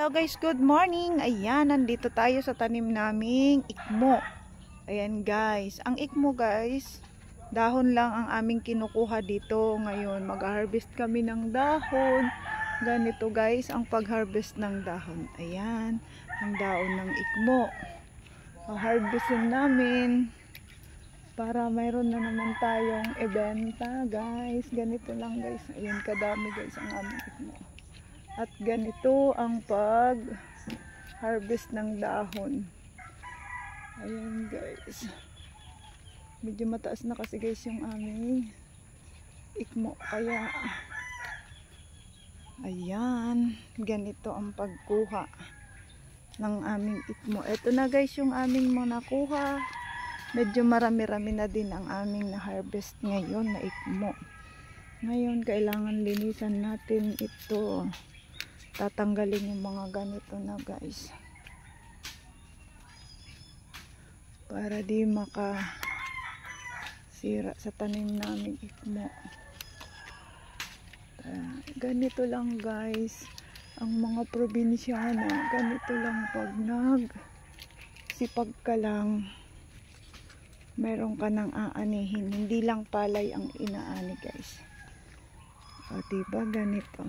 Hello guys, good morning. Ayan, nandito tayo sa tanim naming ikmo. Ayan guys, ang ikmo guys, dahon lang ang aming kinukuha dito. Ngayon, mag-harvest kami ng dahon. Ganito guys, ang pag-harvest ng dahon. Ayan, ang dahon ng ikmo. Harvestin namin para mayroon na naman tayong ibenta guys. Ganito lang guys. Ayan, kadami guys ang aming ikmo. At ganito ang pag-harvest ng dahon. Ayan guys. Medyo mataas na kasi guys yung aming ikmo. Kaya, ayan. Ganito ang pagkuha ng aming ikmo. Ito na guys yung aming mga nakuha. Medyo marami-rami na din ang aming na-harvest ngayon na ikmo. Ngayon, kailangan linisan natin ito. Tatanggalin yung mga ganito na guys para di makasira sa tanim namin ikmo. Ganito lang guys ang mga probinsyano, ganito lang pag nagsipag ka lang, meron ka nang aanihin, hindi lang palay ang inaani guys. O diba ganito.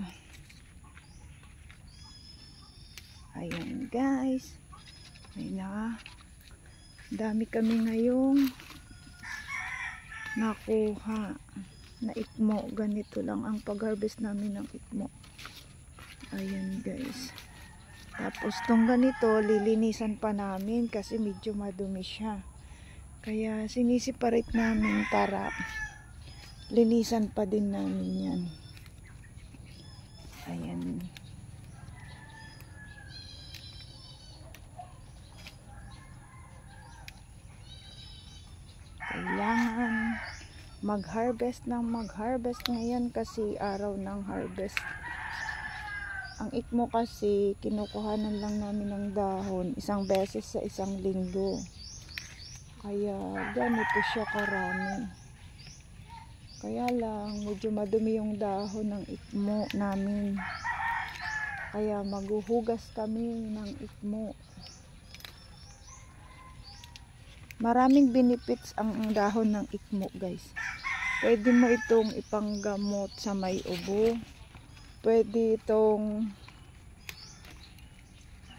Ayan guys, ay dami kami ngayong nakuha na ikmo. Ganito lang ang pag-harvest namin ng ikmo. Ayan guys, tapos tong ganito lilinisan pa namin kasi medyo madumi siya, kaya sinisiparate namin para linisan pa din namin yan. Ayan, kailangan mag-harvest ng mag-harvest ngayon kasi araw ng harvest. Ang ikmo kasi kinukuhanan lang namin ng dahon isang beses sa isang linggo, kaya ganito siya karami. Kaya lang medyo madumi yung dahon ng ikmo namin, kaya maghuhugas kami ng ikmo. Maraming benefits ang dahon ng ikmo guys. Pwede mo itong ipanggamot sa may ubo. Pwede itong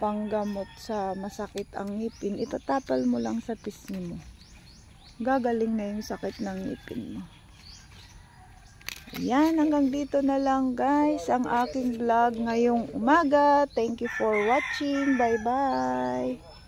panggamot sa masakit ang ngipin. Itatapal mo lang sa pisngi mo. Gagaling na yung sakit ng ngipin mo. Ayan, hanggang dito na lang guys ang aking vlog ngayong umaga. Thank you for watching. Bye bye.